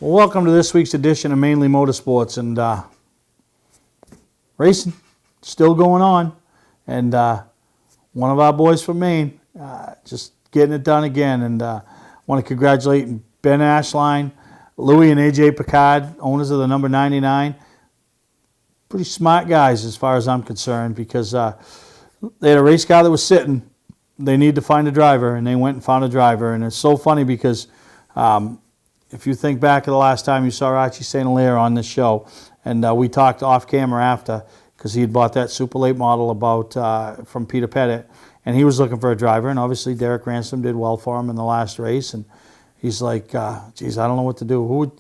Well, welcome to this week's edition of Mainely Motorsports, and racing still going on, and one of our boys from Maine just getting it done again, and want to congratulate Ben Ashline, Louis and AJ Picard, owners of the number 99. Pretty smart guys as far as I'm concerned, because they had a race car that was sitting. They needed to find a driver, and they went and found a driver. And it's so funny because if you think back to the last time you saw Archie St. Hilaire on this show, and we talked off camera after, because he had bought that super late model from Peter Pettit, and he was looking for a driver, and obviously Derek Ransom did well for him in the last race, and he's like, geez, I don't know what to do.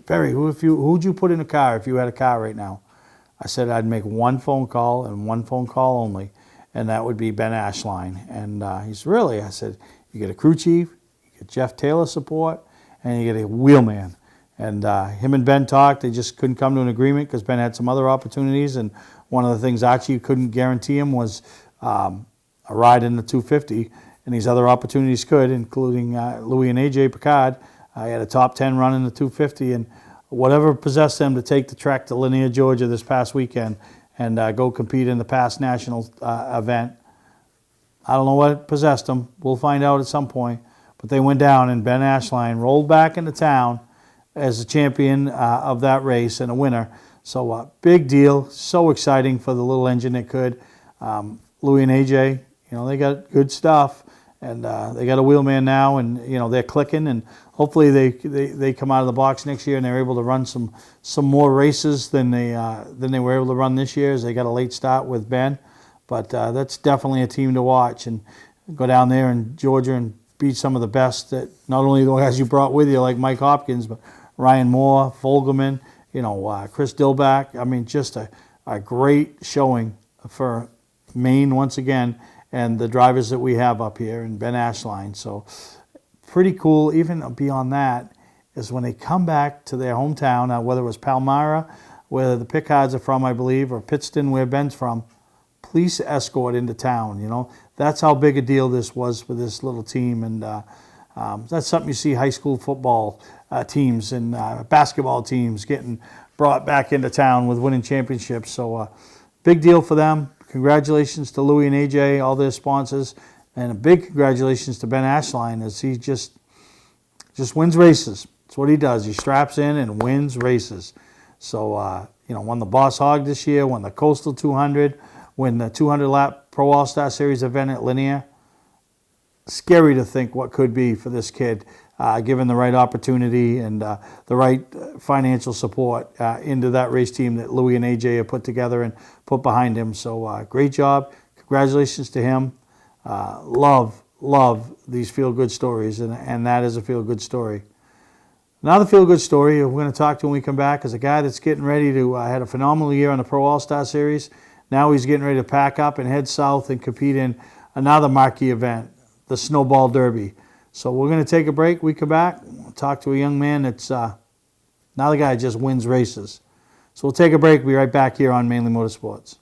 Perry, who would you put in a car if you had a car right now? I said I'd make one phone call and one phone call only, and that would be Ben Ashline. And he's really, I said, you get a crew chief, you get Jeff Taylor support, and you get a wheelman. And him and Ben talked. They just couldn't come to an agreement because Ben had some other opportunities. And one of the things Archie couldn't guarantee him was a ride in the 250. And these other opportunities could, including Louis and AJ Picard. He had a top 10 run in the 250. And whatever possessed them to take the trek to Lanier, Georgia this past weekend and go compete in the past national event. I don't know what possessed them. We'll find out at some point. But they went down, and Ben Ashline rolled back into town as the champion of that race and a winner. So big deal, so exciting for the little engine that could. Louis and AJ, they got good stuff, and they got a wheelman now, and they're clicking, and hopefully they come out of the box next year and they're able to run some more races than they were able to run this year, as they got a late start with Ben. But that's definitely a team to watch, and go down there in Georgia and beat some of the best, that not only the guys you brought with you like Mike Hopkins, but Ryan Moore, Folgerman, Chris Dillback. I mean, just a great showing for Maine once again, and the drivers that we have up here, and Ben Ashline. So pretty cool. Even beyond that is when they come back to their hometown, whether it was Palmyra, where the Picards are from, I believe, or Pittston, where Ben's from, police escort into town. That's how big a deal this was for this little team, and that's something you see high school football teams and basketball teams getting brought back into town with winning championships. So big deal for them. Congratulations to Louis and AJ, all their sponsors, and a big congratulations to Ben Ashline, as he just wins races. That's what he does. He straps in and wins races. So won the Boss Hog this year, won the Coastal 200, won the 200-lap Pro All-Star Series event at Lanier. Scary to think what could be for this kid, given the right opportunity and the right financial support into that race team that Louis and AJ have put together and put behind him. So great job. Congratulations to him. Love these feel-good stories, and that is a feel-good story. Another feel-good story we're going to talk to when we come back is a guy that's getting ready to had a phenomenal year on the Pro All-Star Series. Now he's getting ready to pack up and head south and compete in another marquee event, the Snowball Derby. So we're going to take a break. We come back, we'll talk to a young man that's now the guy just wins races. So we'll take a break. We'll be right back here on Mainly Motorsports.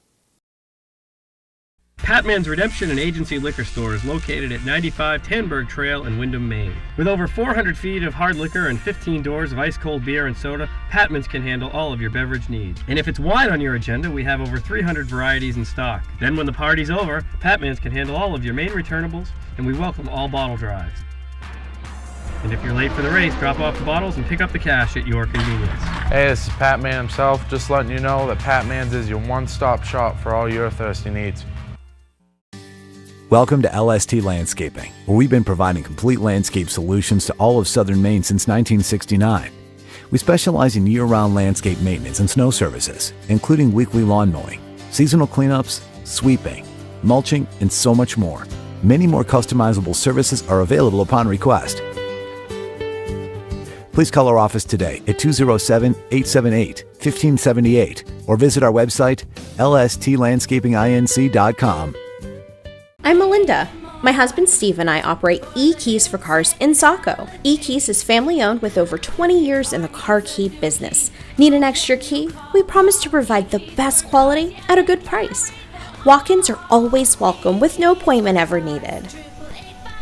PATMANS Redemption and Agency Liquor Store is located at 95 Tanberg Trail in Windham, Maine. With over 400 feet of hard liquor and 15 doors of ice-cold beer and soda, PATMANS can handle all of your beverage needs. And if it's wine on your agenda, we have over 300 varieties in stock. Then when the party's over, PATMANS can handle all of your Maine returnables, and we welcome all bottle drives. And if you're late for the race, drop off the bottles and pick up the cash at your convenience. Hey, this is Patman himself, just letting you know that Patman's is your one-stop shop for all your thirsty needs. Welcome to LST Landscaping, where we've been providing complete landscape solutions to all of southern Maine since 1969. We specialize in year-round landscape maintenance and snow services, including weekly lawn mowing, seasonal cleanups, sweeping, mulching, and so much more. Many more customizable services are available upon request. Please call our office today at 207-878-1578 or visit our website, lstlandscapinginc.com. I'm Melinda. My husband Steve and I operate E-Keys for Cars in Saco. E-Keys is family-owned with over 20 years in the car key business. Need an extra key? We promise to provide the best quality at a good price. Walk-ins are always welcome with no appointment ever needed.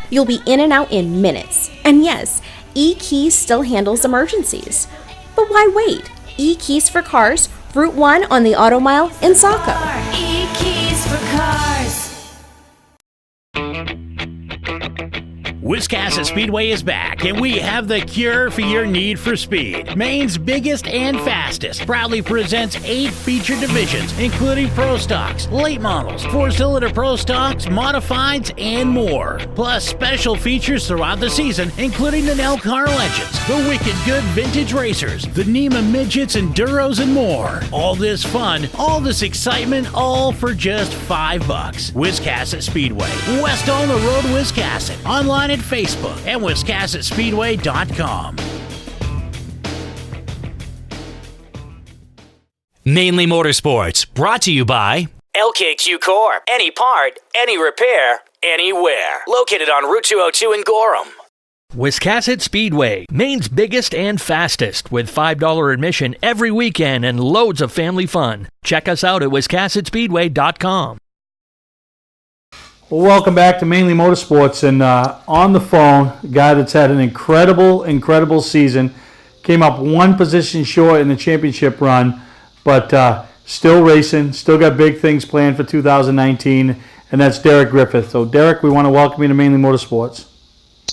You'll be in and out in minutes. And yes, eKeys still handles emergencies. But why wait? eKeys for Cars, Route 1 on the Auto Mile in Saco. E-keys for cars. Wiscasset Speedway is back, and we have the cure for your need for speed. Maine's biggest and fastest proudly presents 8 feature divisions, including Pro Stocks, late models, 4-cylinder Pro Stocks, modifieds, and more. Plus special features throughout the season, including the Nell Car Legends, the Wicked Good Vintage Racers, the NEMA Midgets, Enduros, and more. All this fun, all this excitement, all for just $5. Wiscasset Speedway, west on the road, Wiscasset. Online at Facebook and WiscassetSpeedway.com. Mainely Motorsports, brought to you by LKQ Corp. Any part, any repair, anywhere. Located on Route 202 in Gorham. Wiscasset Speedway, Maine's biggest and fastest, with $5 admission every weekend and loads of family fun. Check us out at WiscassetSpeedway.com. Well, welcome back to Mainly Motorsports, and on the phone, a guy that's had an incredible season, came up one position short in the championship run, but still racing, still got big things planned for 2019, and that's Derek Griffith. So, Derek, we want to welcome you to Mainly Motorsports.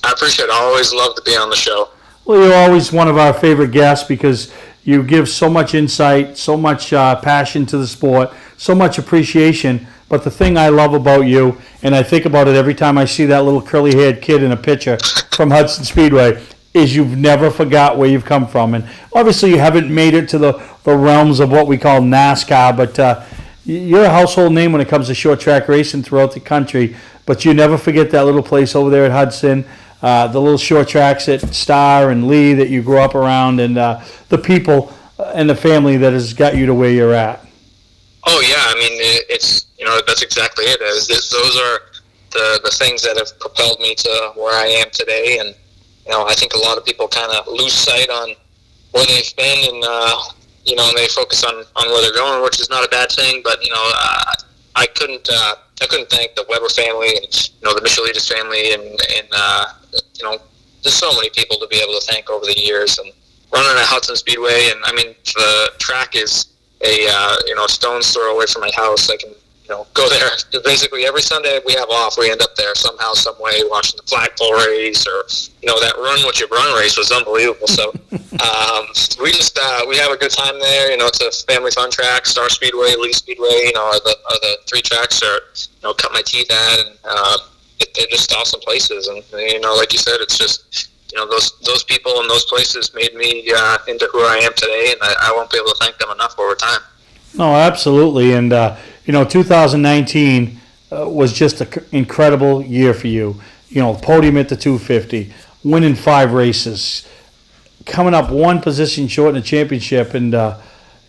I appreciate it. I always love to be on the show. Well, you're always one of our favorite guests because you give so much insight, so much passion to the sport, so much appreciation. But the thing I love about you, and I think about it every time I see that little curly-haired kid in a picture from Hudson Speedway, is you've never forgot where you've come from. And obviously you haven't made it to the realms of what we call NASCAR, but you're a household name when it comes to short track racing throughout the country. But you never forget that little place over there at Hudson, the little short tracks at Star and Lee that you grew up around, and the people and the family that has got you to where you're at. Oh yeah, I mean it's that's exactly it. Those are the things that have propelled me to where I am today, and I think a lot of people kind of lose sight on where they've been, and and they focus on where they're going, which is not a bad thing. But I couldn't thank the Weber family and the Michelitis family, and there's so many people to be able to thank over the years. And running at Hudson Speedway, and I mean the track is a stone's throw away from my house. I can go there basically every Sunday we have off. We end up there somehow, some way, watching the flagpole race, or that run what you run race was unbelievable. So we have a good time there. It's a family fun track. Star Speedway, Lee Speedway, are the 3 tracks that cut my teeth at, and they're just awesome places. And like you said, it's just those people and those places made me into who I am today, and I won't be able to thank them enough over time. No, absolutely. And 2019 was just an incredible year for you. Podium at the 250, winning 5 races, coming up one position short in the championship, and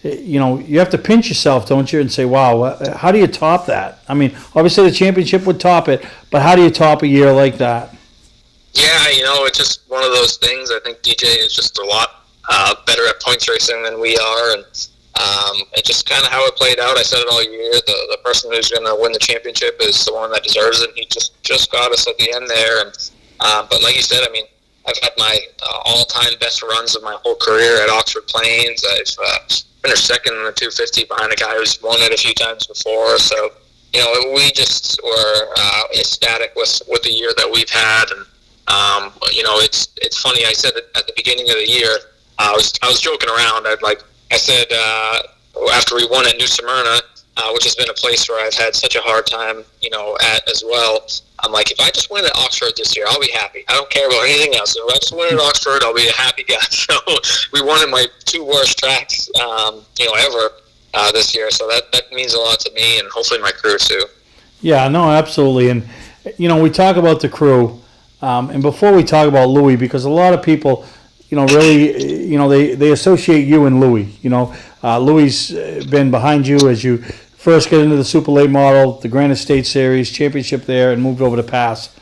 you have to pinch yourself, don't you, and say, wow, how do you top that? I mean, obviously the championship would top it, but how do you top a year like that? Yeah, it's just one of those things. I think DJ is just a lot better at points racing than we are, and it's just kind of how it played out. I said it all year. The person who's going to win the championship is the one that deserves it. He just got us at the end there, and but like you said, I mean, I've had my all-time best runs of my whole career at Oxford Plains. I've finished second in the 250 behind a guy who's won it a few times before. So we just were ecstatic with the year that we've had, and it's funny. I said at the beginning of the year, I was joking around. I said after we won at New Smyrna, which has been a place where I've had such a hard time, at as well. I'm like, if I just win at Oxford this year, I'll be happy. I don't care about anything else. If I just win at Oxford, I'll be a happy guy. So we won in my 2 worst tracks, ever this year. So that means a lot to me, and hopefully my crew too. Yeah, no, absolutely. And we talk about the crew. And before we talk about Louis, because a lot of people, really, they associate you and Louis. Louis been behind you as you first get into the Super Late Model, the Grand Estate Series, championship there, and moved over to Pass.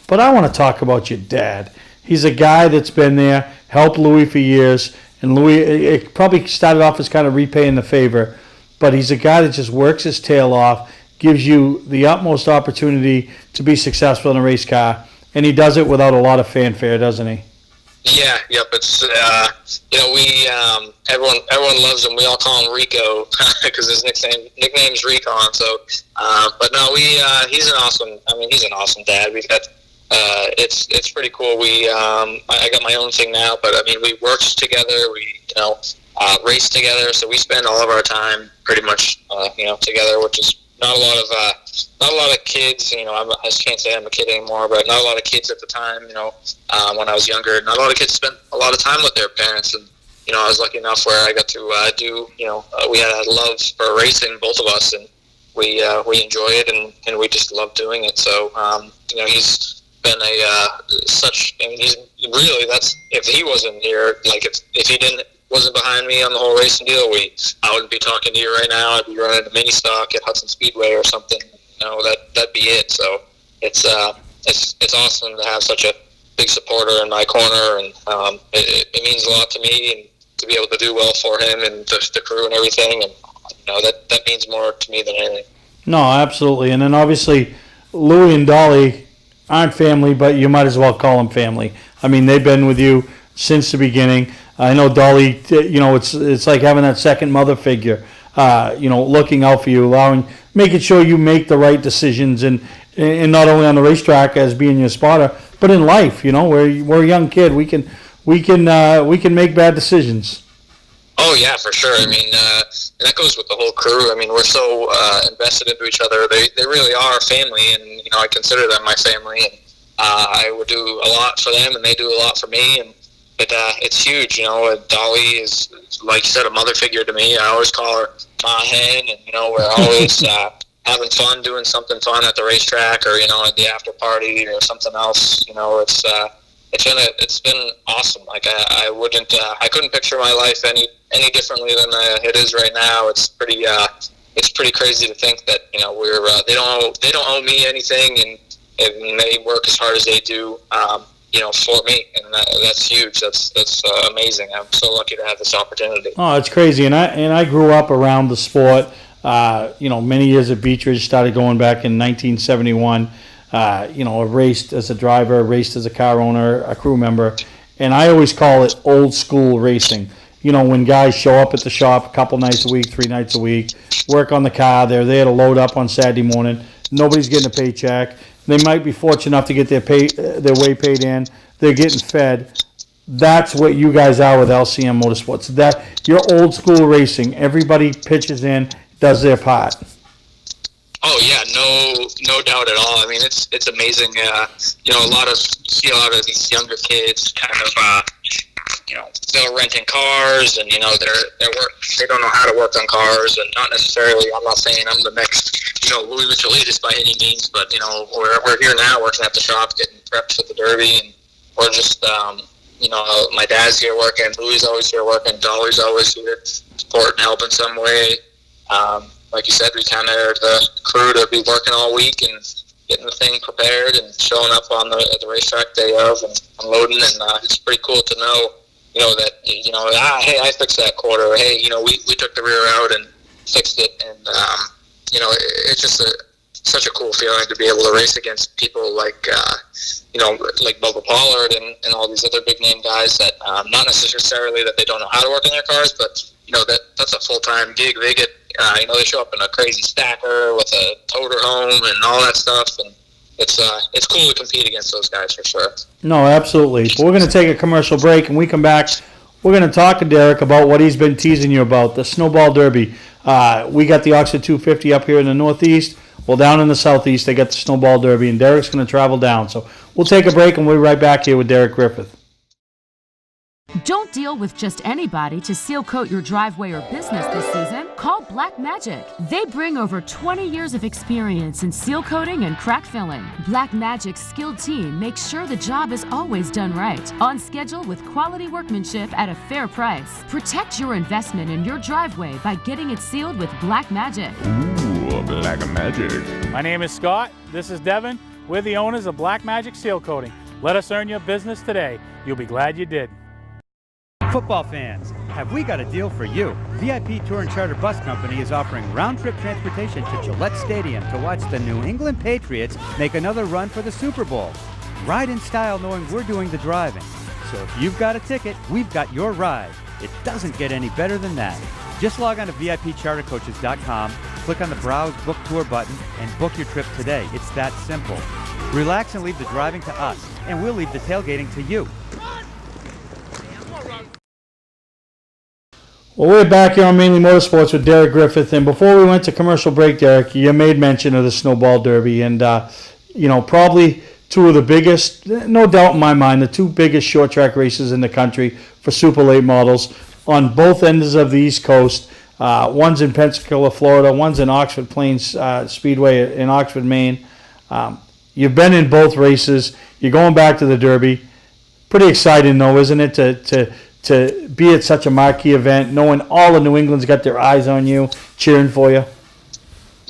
But I want to talk about your dad. He's a guy that's been there, helped Louis for years, and Louis, it probably started off as kind of repaying the favor, but he's a guy that just works his tail off, gives you the utmost opportunity to be successful in a race car. And he does it without a lot of fanfare, doesn't he? Yeah, yep. It's everyone loves him. We all call him Rico because his nickname's Recon. So, but no, he's an awesome dad. We've got it's pretty cool. I got my own thing now, but I mean, we worked together. We race together, so we spend all of our time pretty much together, which is not a lot of kids. I can't say I'm a kid anymore, but not a lot of kids at the time. When I was younger, not a lot of kids spent a lot of time with their parents, and I was lucky enough where I got to do. We had a love for racing, both of us, and we enjoy it, and we just love doing it. So he's been he's really, that's, if he wasn't here, like if he wasn't behind me on the whole racing deal, I wouldn't be talking to you right now. I'd be running a mini stock at Hudson Speedway or something. That'd be it. So it's awesome to have such a big supporter in my corner, and it means a lot to me, and to be able to do well for him and the crew and everything, and that means more to me than anything. No, absolutely. And then obviously Louie and Dolly aren't family, but you might as well call them family. I mean, they've been with you since the beginning. I know Dolly, it's like having that second mother figure, looking out for you, making sure you make the right decisions, and not only on the racetrack as being your spotter, but in life. We're a young kid. We can make bad decisions. Oh yeah, for sure. I mean, and that goes with the whole crew. I mean, we're so invested into each other. They really are family, and I consider them my family, and I would do a lot for them, and they do a lot for me, and it's huge. Dolly is, like you said, a mother figure to me. I always call her Ma Hen, and we're always having fun, doing something fun at the racetrack, or at the after party or something else. It's been awesome. Like I couldn't picture my life any differently than it is right now. It's pretty crazy to think that they don't owe me anything, and they work as hard as they do for me, and that's huge. That's amazing. I'm so lucky to have this opportunity. Oh, it's crazy. And I grew up around the sport. Many years at Beach Ridge, started going back in 1971. I raced as a driver, raced as a car owner, a crew member, and I always call it old school racing. When guys show up at the shop a couple nights a week, 3 nights a week, work on the car, they're there to load up on Saturday morning. Nobody's getting a paycheck. They might be fortunate enough to get their way paid in. They're getting fed. That's what you guys are with LCM Motorsports. You're old school racing. Everybody pitches in, does their part. Oh yeah, no doubt at all. I mean, it's amazing. You see a lot of these younger kids kind of they're renting cars, and they don't know how to work on cars, and not necessarily. I'm not saying I'm the next Louis Michelitis by any means, but we're here now working at the shop, getting prepped for the Derby, and we're just my dad's here working, Louis always here working, Dolly's always here to support and help in some way. Like you said, we kind of are the crew to be working all week and getting the thing prepared and showing up on the racetrack day of and unloading, and it's pretty cool to know that hey, I fixed that quarter, or hey, we took the rear out and fixed it, and it's just such a cool feeling to be able to race against people like like Bubba Pollard and all these other big name guys that not necessarily that they don't know how to work on their cars, but that's a full-time gig. They get they show up in a crazy stacker with a toter home and all that stuff, and it's cool to compete against those guys for sure. No, absolutely. But we're going to take a commercial break, and we come back. We're going to talk to Derek about what he's been teasing you about, the Snowball Derby. We got the Oxford 250 up here in the Northeast. Well, down in the Southeast, they got the Snowball Derby, and Derek's going to travel down. So we'll take a break, and we'll be right back here with Derek Griffith. Don't deal with just anybody to seal coat your driveway or business this season. Call Black Magic. They bring over 20 years of experience in seal coating and crack filling. Black Magic's skilled team makes sure the job is always done right, on schedule with quality workmanship at a fair price. Protect your investment in your driveway by getting it sealed with Black Magic. Ooh, Black Magic. My name is Scott. This is Devin. We're the owners of Black Magic Seal Coating. Let us earn your business today. You'll be glad you did. Football fans, have we got a deal for you? VIP Tour and Charter Bus Company is offering round-trip transportation to Gillette Stadium to watch the New England Patriots make another run for the Super Bowl. Ride in style knowing we're doing the driving. So if you've got a ticket, we've got your ride. It doesn't get any better than that. Just log on to VIPchartercoaches.com, click on the Browse Book Tour button, and book your trip today. It's that simple. Relax and leave the driving to us, and we'll leave the tailgating to you. Well, we're back here on Mainly Motorsports with Derek Griffith, and before we went to commercial break, Derek, you made mention of the Snowball Derby, and probably two of the biggest, no doubt in my mind, the two biggest short track races in the country for super late models on both ends of the East Coast. One's in Pensacola, Florida. One's in Oxford Plains Speedway in Oxford, Maine. You've been in both races. You're going back to the Derby. Pretty exciting, though, isn't it, to be at such a marquee event, knowing all of New England's got their eyes on you, cheering for you?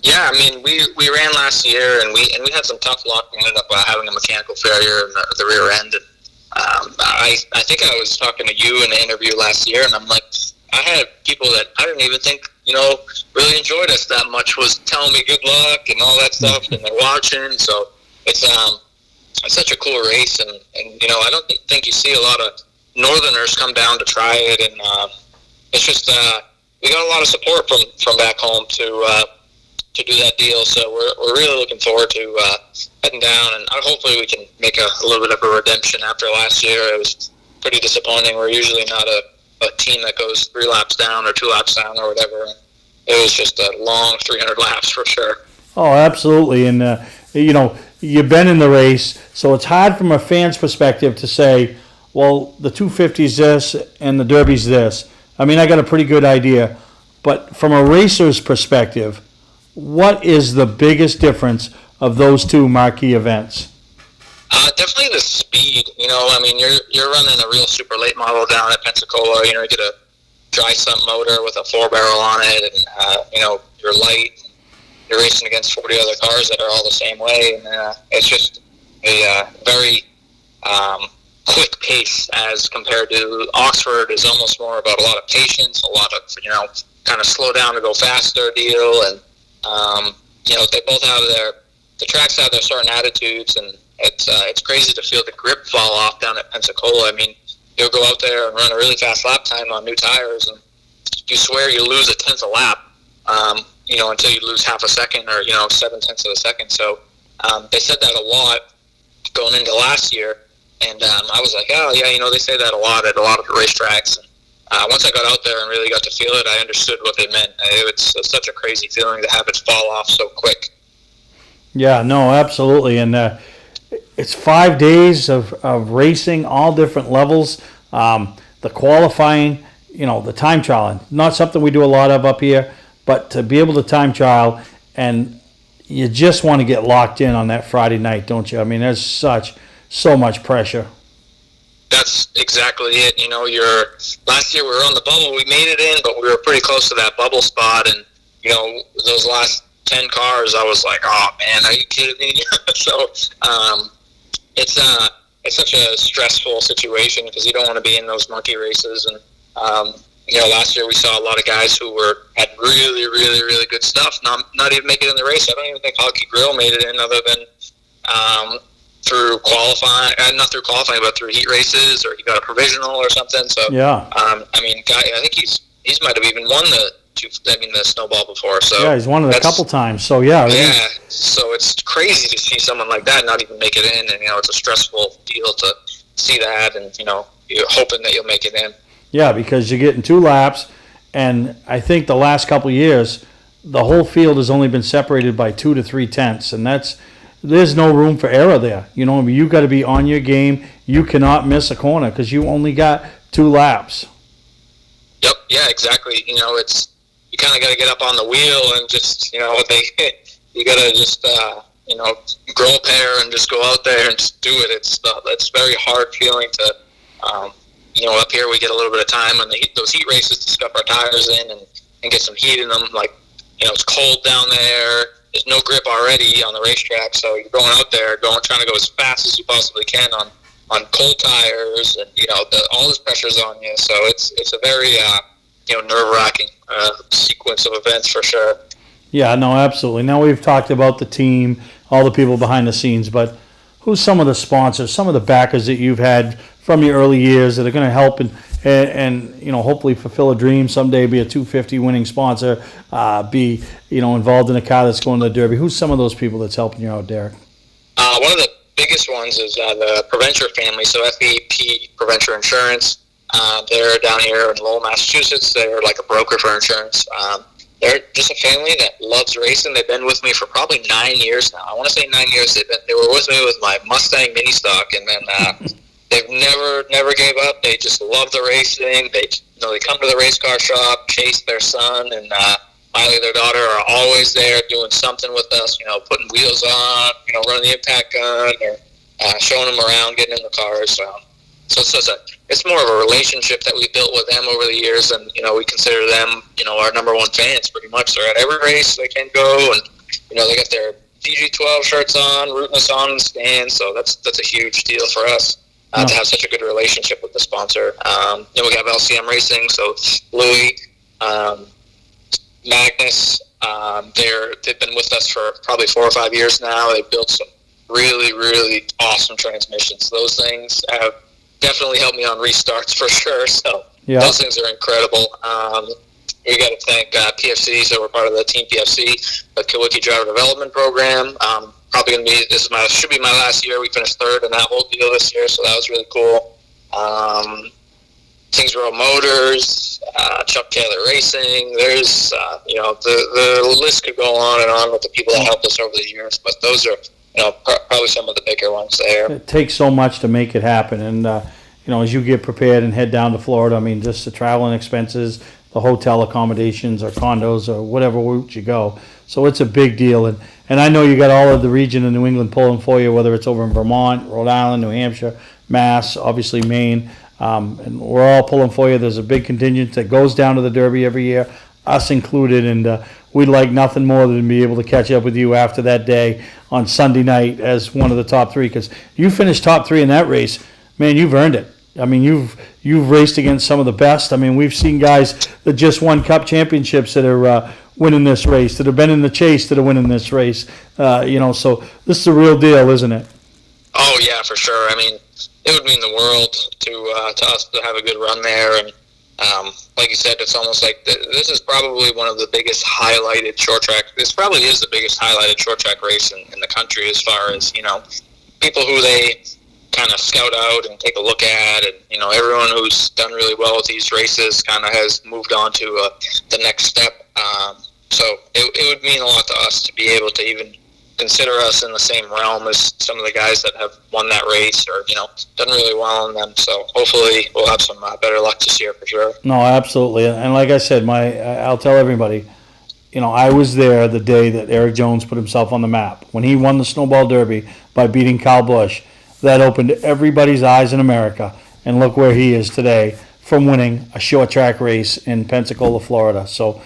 Yeah, I mean, we ran last year, and we had some tough luck. We ended up having a mechanical failure in the rear end. And, I think I was talking to you in an interview last year, and I'm like, I had people that I didn't even think, really enjoyed us that much was telling me good luck and all that stuff, and they're watching. So it's such a cool race, and I don't think you see a lot of Northerners come down to try it, and it's just we got a lot of support from back home to do that deal. So we're really looking forward to heading down, and hopefully we can make a little bit of a redemption after last year. It was pretty disappointing. We're usually not a team that goes 3 laps down or 2 laps down or whatever. It was just a long 300 laps for sure. Oh, absolutely. And, you've been in the race, so it's hard from a fan's perspective to say, well, the 250's this and the Derby's this. I mean, I got a pretty good idea. But from a racer's perspective, what is the biggest difference of those two marquee events? Definitely the speed. I mean, you're running a real super late model down at Pensacola. You get a dry sump motor with a 4-barrel on it, and you're light. You're racing against 40 other cars that are all the same way, and it's just a very quick pace as compared to Oxford. Is almost more about a lot of patience, a lot of kind of slow down to go faster deal, and they both have the tracks have their certain attitudes, and it's crazy to feel the grip fall off down at Pensacola. I mean, you'll go out there and run a really fast lap time on new tires, and you swear you lose a tenth of lap, until you lose half a second or 7/10 of a second. So they said that a lot going into last year, and I was like, oh yeah, they say that a lot at a lot of the racetracks. And once I got out there and really got to feel it, I understood what they meant. It's such a crazy feeling to have it fall off so quick. Yeah, no, absolutely. And it's 5 days of racing, all different levels. The qualifying, the time trialing, not something we do a lot of up here, but to be able to time trial, and you just want to get locked in on that Friday night, don't you? I mean, there's so much pressure. That's exactly it. Last year we were on the bubble. We made it in, but we were pretty close to that bubble spot. And, those last 10 cars, I was like, oh, man, are you kidding me? So it's such a stressful situation because you don't want to be in those monkey races. And, last year we saw a lot of guys who had really, really, really good stuff, not even make it in the race. I don't even think Hockey Grill made it in other than through qualifying, not through qualifying, but through heat races, or he got a provisional or something. So, yeah. I think he's might have even won the snowball before. So yeah, he's won it a couple times. So yeah. Yeah. So it's crazy to see someone like that not even make it in, and it's a stressful deal to see that, and you're hoping that you'll make it in. Yeah, because you're getting 2 laps, and I think the last couple of years, the whole field has only been separated by 2 to 3 tenths, and there's no room for error there. You got to be on your game. You cannot miss a corner because you only got 2 laps. Yep. Yeah. Exactly. You kind of got to get up on the wheel and just you got to just grow a pair and just go out there and just do it. It's very hard feeling to. Up here we get a little bit of time on those heat races to scuff our tires in and get some heat in them. Like, it's cold down there. There's no grip already on the racetrack, so you're going out there, trying to go as fast as you possibly can on cold tires, and all this pressure's on you. So it's a very nerve-wracking sequence of events for sure. Yeah, no, absolutely. Now we've talked about the team, all the people behind the scenes, but who's some of the sponsors, some of the backers that you've had from your early years that are going to help and you know, hopefully fulfill a dream someday, be a 250 winning sponsor, be, you know, involved in a car that's going to the Derby. Who's some of those people that's helping you out, Derek? One of the biggest ones is the Preventure family, so FEP Preventure Insurance. They're down here in Lowell, Massachusetts. They're like a broker for insurance. They're just a family that loves racing. They've been with me for probably 9 years now. I want to say 9 years. They were with me with my Mustang mini stock, and then they've never gave up. They just love the racing. They come to the race car shop, chase their son, and Miley, their daughter, are always there doing something with us. You know, putting wheels on, you know, running the impact gun, or showing them around, getting in the cars. So it's more of a relationship that we built with them over the years, and you know, we consider them, you know, our number one fans pretty much. They're at every race they can go, and you know, they got their DG12 shirts on, rooting us on in the stands. So that's a huge deal for us to have such a good relationship with the sponsor. Then we have LCM Racing, so Louis, Magnus. They've been with us for probably 4 or 5 years now. They built some really awesome transmissions. Those things have definitely helped me on restarts for sure. So those things are incredible. We got to thank PFC. So we're part of the Team PFC, the Kawiki Driver Development Program. Probably going to be should be my last year. We finished 3rd in that whole deal this year, so that was really cool. Kingsborough Motors, Chuck Taylor Racing. There's you know, the list could go on and on with the people that helped us over the years, but those are, you know, probably some of the bigger ones there. It takes so much to make it happen, and you know, as you get prepared and head down to Florida, I mean, just the traveling expenses, the hotel accommodations or condos or whatever route you go. So it's a big deal, and I know you got all of the region of New England pulling for you, whether it's over in Vermont, Rhode Island, New Hampshire, Mass, obviously Maine, and we're all pulling for you. There's a big contingent that goes down to the Derby every year, us included, and we'd like nothing more than to be able to catch up with you after that day on Sunday night as one of the top 3, because you finished top 3 in that race. Man, you've earned it. I mean, you've raced against some of the best. I mean, we've seen guys that just won Cup championships that are winning this race, that have been in the chase that are winning this race. You know, so this is a real deal, isn't it? Oh yeah, for sure. I mean, it would mean the world to us to have a good run there, and like you said, it's almost like this is probably one of the biggest highlighted short track. This probably is the biggest highlighted short track race in the country, as far as, you know, people who they kind of scout out and take a look at, and you know, everyone who's done really well with these races kind of has moved on to the next step. So it would mean a lot to us to be able to even consider us in the same realm as some of the guys that have won that race, or, you know, done really well in them. So hopefully we'll have some better luck this year for sure. No, absolutely. And like I said, I'll tell everybody, you know, I was there the day that Eric Jones put himself on the map. When he won the Snowball Derby by beating Kyle Busch, that opened everybody's eyes in America. And look where he is today from winning a short track race in Pensacola, Florida. So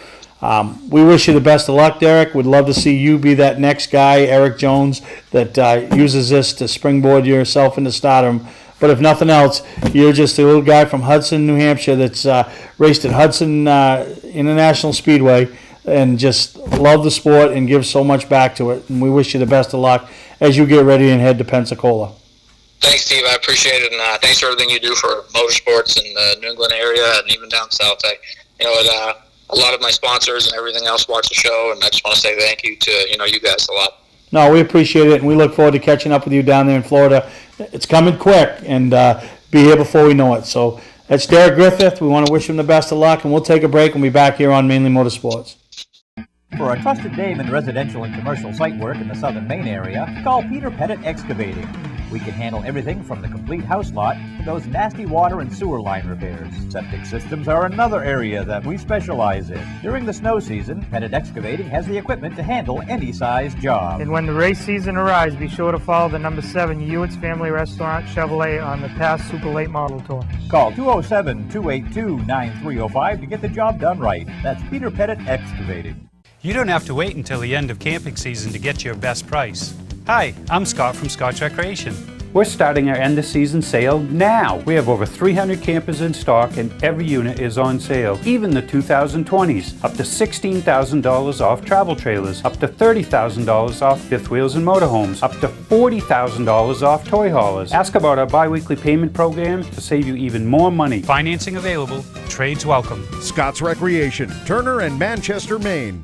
we wish you the best of luck, Derek. We'd love to see you be that next guy, Eric Jones, that uses this to springboard yourself into stardom. But if nothing else, you're just a little guy from Hudson, New Hampshire that's raced at Hudson International Speedway and just love the sport and give so much back to it. And we wish you the best of luck as you get ready and head to Pensacola. Thanks, Steve. I appreciate it, and thanks for everything you do for motorsports in the New England area and even down south. A lot of my sponsors and everything else watch the show, and I just want to say thank you to, you know, you guys a lot. No, we appreciate it, and we look forward to catching up with you down there in Florida. It's coming quick, and be here before we know it. So that's Derek Griffith. We want to wish him the best of luck, and we'll take a break and be back here on Mainly Motorsports. For a trusted name in residential and commercial site work in the southern Maine area, call Peter Pettit Excavating. We can handle everything from the complete house lot to those nasty water and sewer line repairs. Septic systems are another area that we specialize in. During the snow season, Pettit Excavating has the equipment to handle any size job. And when the race season arrives, be sure to follow the number 7 Hewitt's Family Restaurant Chevrolet on the past Super Late Model Tour. Call 207-282-9305 to get the job done right. That's Peter Pettit Excavating. You don't have to wait until the end of camping season to get your best price. Hi, I'm Scott from Scotch Recreation. We're starting our end of season sale now. We have over 300 campers in stock and every unit is on sale, even the 2020s. Up to $16,000 off travel trailers, up to $30,000 off fifth wheels and motorhomes, up to $40,000 off toy haulers. Ask about our bi-weekly payment program to save you even more money. Financing available. Trades welcome. Scott's Recreation, Turner and Manchester, Maine.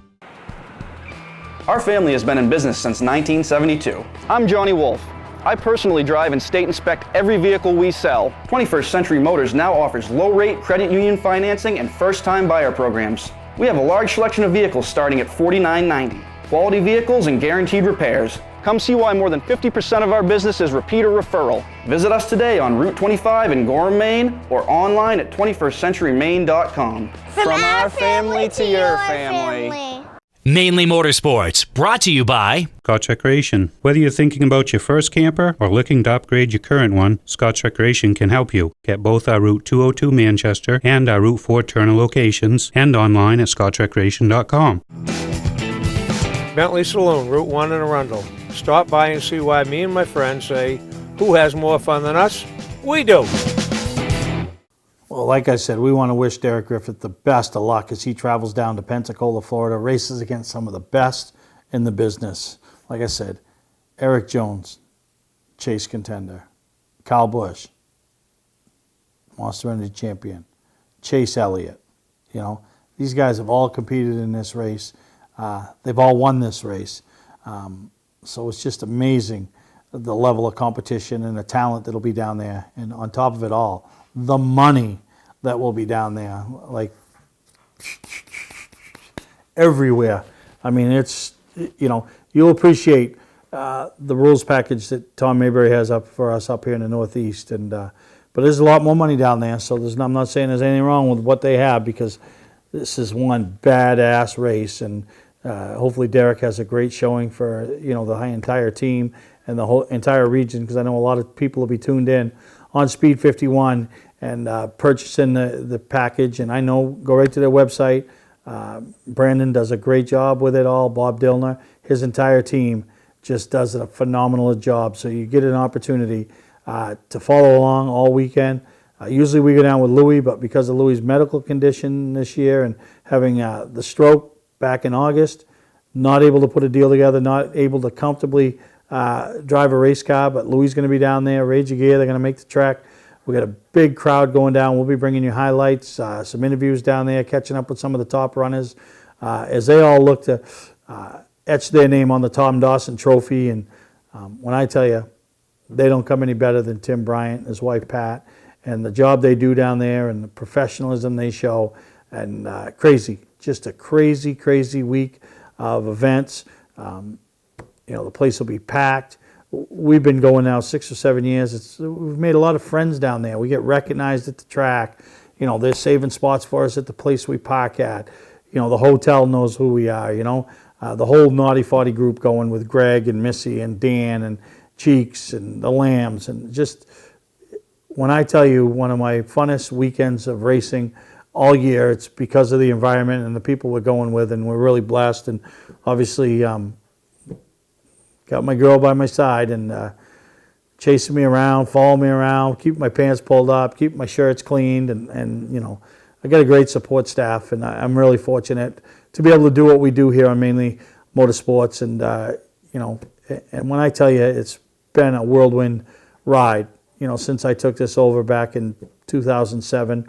Our family has been in business since 1972. I'm Johnny Wolf. I personally drive and state inspect every vehicle we sell. 21st Century Motors now offers low-rate credit union financing and first-time buyer programs. We have a large selection of vehicles starting at $49.90. Quality vehicles and guaranteed repairs. Come see why more than 50% of our business is repeat or referral. Visit us today on Route 25 in Gorham, Maine, or online at 21stcenturymaine.com. From our family to your family. Mainely Motorsports, brought to you by Scott's Recreation. Whether you're thinking about your first camper or looking to upgrade your current one, Scott's Recreation can help you. Get both our Route 202 Manchester and our Route 4 Turner locations and online at scottsrecreation.com. Bentley Saloon, Route 1 in Arundel. Stop by and see why me and my friends say, who has more fun than us? We do. Well, like I said, we want to wish Derek Griffith the best of luck as he travels down to Pensacola, Florida, races against some of the best in the business. Like I said, Eric Jones, Chase contender, Kyle Busch, Monster Energy champion, Chase Elliott. You know, these guys have all competed in this race. They've all won this race. So it's just amazing the level of competition and the talent that'll be down there. And on top of it all, the money that will be down there, like everywhere. I mean, it's, you know, you'll appreciate the rules package that Tom Mayberry has up for us up here in the Northeast. And but there's a lot more money down there, so I'm not saying there's anything wrong with what they have, because this is one badass race. And hopefully Derek has a great showing for, you know, the entire team and the whole entire region, because I know a lot of people will be tuned in on Speed 51 and purchasing the package. And I know, go right to their website. Brandon does a great job with it all. Bob Dillner, his entire team just does a phenomenal job. So you get an opportunity to follow along all weekend. Usually we go down with Louis, but because of Louis' medical condition this year and having the stroke back in August, not able to put a deal together, not able to comfortably drive a race car. But Louis is going to be down there, Rage of Gear, they're going to make the track. We got a big crowd going down. We'll be bringing you highlights, some interviews down there, catching up with some of the top runners as they all look to etch their name on the Tom Dawson Trophy. And when I tell you, they don't come any better than Tim Bryant and his wife Pat, and the job they do down there and the professionalism they show. And crazy, just a crazy, crazy week of events. You know, the place will be packed. We've been going now 6 or 7 years. We've made a lot of friends down there. We get recognized at the track. You know, they're saving spots for us at the place we park at. You know, the hotel knows who we are, you know. The whole Naughty 40 group going with Greg and Missy and Dan and Cheeks and the Lambs. And just, when I tell you, one of my funnest weekends of racing all year, it's because of the environment and the people we're going with, and we're really blessed. And obviously, got my girl by my side and chasing me around, following me around, keeping my pants pulled up, keeping my shirts cleaned, and you know, I got a great support staff, and I'm really fortunate to be able to do what we do here on Mainly Motorsports. And you know, and when I tell you, it's been a whirlwind ride. You know, since I took this over back in 2007,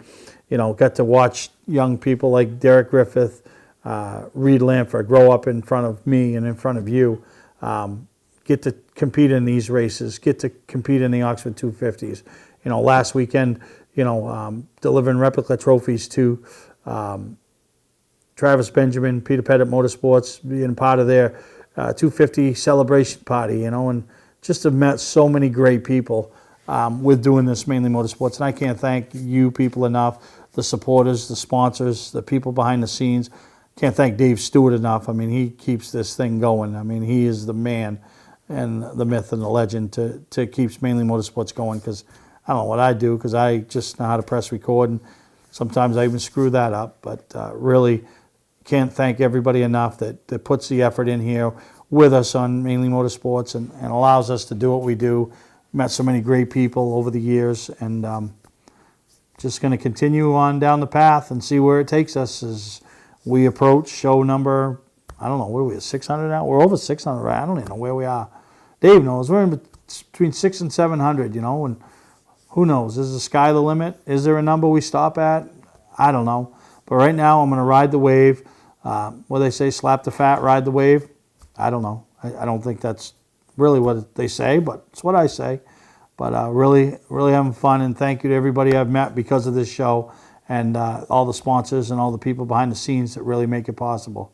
you know, got to watch young people like Derek Griffith, Reed Lamford grow up in front of me and in front of you. Get to compete in these races, get to compete in the Oxford 250s. You know, last weekend, you know, delivering replica trophies to Travis Benjamin, Peter Pettit Motorsports, being part of their 250 celebration party, you know, and just have met so many great people with doing this Mainly Motorsports. And I can't thank you people enough, the supporters, the sponsors, the people behind the scenes. Can't thank Dave Stewart enough. I mean, he keeps this thing going. I mean, he is the man and the myth and the legend to keep Mainly Motorsports going, because I don't know what I do, because I just know how to press record, and sometimes I even screw that up. But really can't thank everybody enough that puts the effort in here with us on Mainly Motorsports and allows us to do what we do. met so many great people over the years, and just going to continue on down the path and see where it takes us as we approach show number, I don't know, what are we at, 600 now? We're over 600, right? I don't even know where we are. Dave knows. We're in between 600 and 700, you know, and who knows? Is the sky the limit? Is there a number we stop at? I don't know. But right now I'm going to ride the wave. What they say, slap the fat, ride the wave. I don't know. I don't think that's really what they say, but it's what I say. But really having fun, and thank you to everybody I've met because of this show, and all the sponsors and all the people behind the scenes that really make it possible.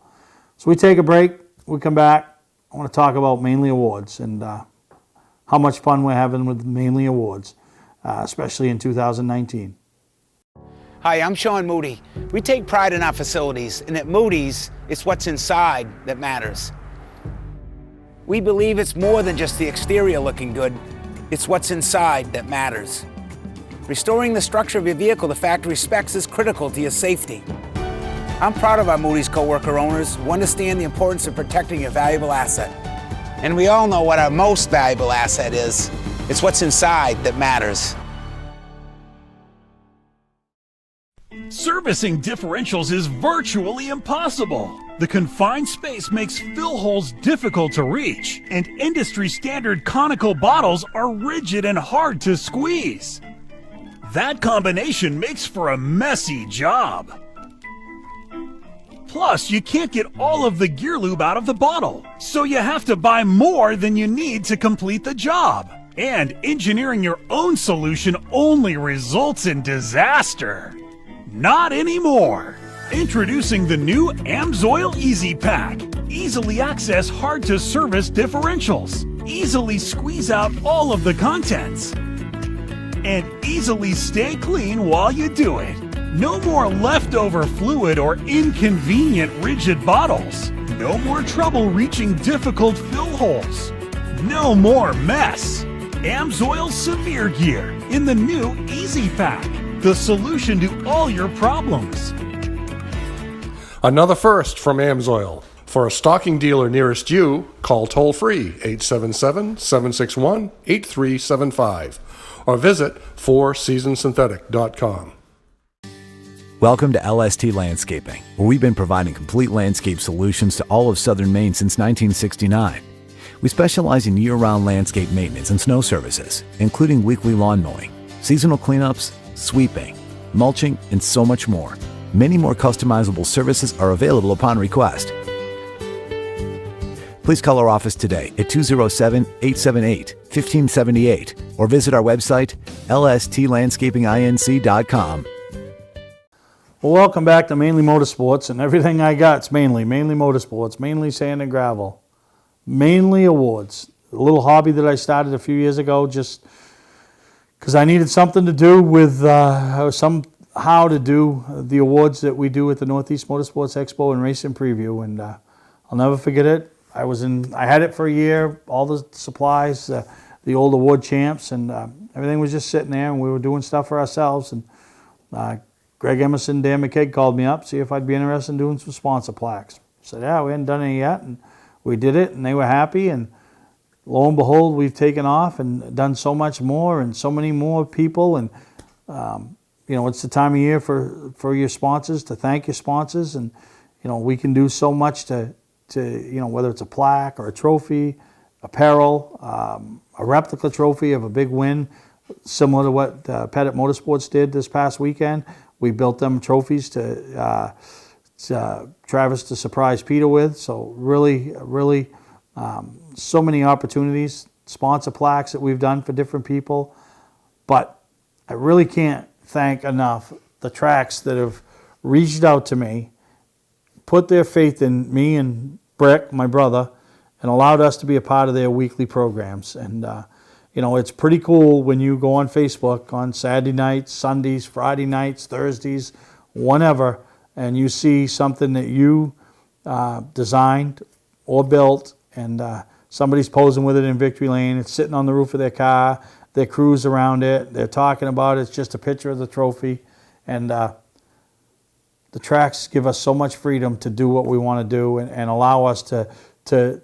So we take a break. We come back. I want to talk about Mainely Awards and how much fun we're having with Mainely Awards, especially in 2019. Hi, I'm Sean Moody. We take pride in our facilities, and at Moody's, it's what's inside that matters. We believe it's more than just the exterior looking good. It's what's inside that matters. Restoring the structure of your vehicle the factory specs is critical to your safety. I'm proud of our Moody's coworker owners who understand the importance of protecting a valuable asset. And we all know what our most valuable asset is. It's what's inside that matters. Servicing differentials is virtually impossible. The confined space makes fill holes difficult to reach, and industry-standard conical bottles are rigid and hard to squeeze. That combination makes for a messy job. Plus, you can't get all of the gear lube out of the bottle, so you have to buy more than you need to complete the job. And engineering your own solution only results in disaster. Not anymore. Introducing the new AMSOIL Easy Pack. Easily access hard-to-service differentials. Easily squeeze out all of the contents. And easily stay clean while you do it. No more leftover fluid or inconvenient rigid bottles. No more trouble reaching difficult fill holes. No more mess. AMSOIL Severe Gear in the new Easy Pack. The solution to all your problems. Another first from AMSOIL. For a stocking dealer nearest you, call toll-free 877-761-8375 or visit fourseasonsynthetic.com. Welcome to LST Landscaping, where we've been providing complete landscape solutions to all of southern Maine since 1969. We specialize in year-round landscape maintenance and snow services, including weekly lawn mowing, seasonal cleanups, sweeping, mulching, and so much more. Many more customizable services are available upon request. Please call our office today at 207-878-1578 or visit our website, lstlandscapinginc.com. Well, welcome back to Mainly Motorsports, and everything I got's Mainly Motorsports, Mainly Sand and Gravel, Mainly Awards. A little hobby that I started a few years ago just because I needed something to do with somehow to do the awards that we do at the Northeast Motorsports Expo and Racing Preview, and I'll never forget it. I had it for a year, all the supplies, the old award champs, and everything was just sitting there, and we were doing stuff for ourselves. And Greg Emerson, Dan McKay called me up, see if I'd be interested in doing some sponsor plaques. I said, yeah, we hadn't done any yet, and we did it, and they were happy, and lo and behold, we've taken off and done so much more, and so many more people, and it's the time of year for your sponsors, to thank your sponsors, and we can do so much to whether it's a plaque or a trophy, apparel, a replica trophy of a big win, similar to what Pettit Motorsports did this past weekend. We built them trophies to Travis to surprise Peter with. So really, so many opportunities, sponsor plaques that we've done for different people. But I really can't thank enough the tracks that have reached out to me, put their faith in me and Brick, my brother, and allowed us to be a part of their weekly programs. And, it's pretty cool when you go on Facebook on Saturday nights, Sundays, Friday nights, Thursdays, whenever, and you see something that you designed or built, and somebody's posing with it in Victory Lane. It's sitting on the roof of their car. They cruise around it. They're talking about it. It's just a picture of the trophy. And the tracks give us so much freedom to do what we want to do and allow us to do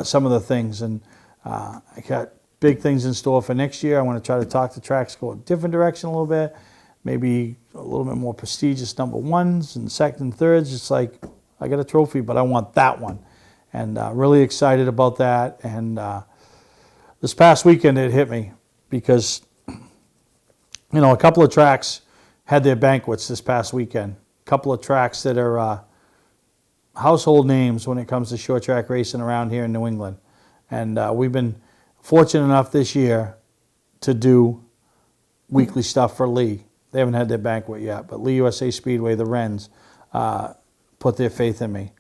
some of the things. And I got big things in store for next year. I want to try to talk to tracks, go a different direction a little bit, maybe a little bit more prestigious number ones and second and thirds. It's like, I got a trophy, but I want that one. And really excited about that. And this past weekend it hit me because, you know, a couple of tracks had their banquets this past weekend. A couple of tracks that are household names when it comes to short track racing around here in New England. And we've been fortunate enough this year to do weekly stuff for Lee. They haven't had their banquet yet, but Lee USA Speedway, the Wrens, put their faith in me.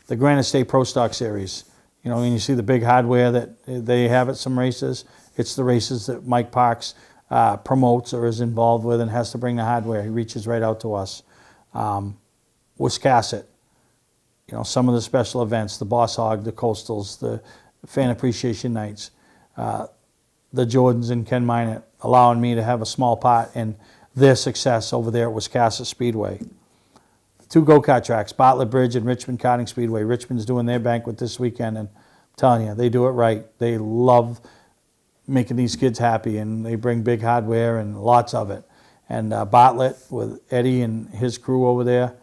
The Granite State Pro Stock Series, you know, when you see the big hardware that they have at some races, it's the races that Mike Parks promotes or is involved with and has to bring the hardware. He reaches right out to us. Wiscasset, you know, some of the special events, the Boss Hog, the Coastals, the Fan Appreciation Nights, the Jordans and Ken Minot, allowing me to have a small part in their success over there at Wiscasset Speedway. Two go-kart tracks, Bartlett Bridge and Richmond Karting Speedway. Richmond's doing their banquet this weekend, and I'm telling you, they do it right. They love making these kids happy, and they bring big hardware and lots of it. And Bartlett, with Eddie and his crew over there,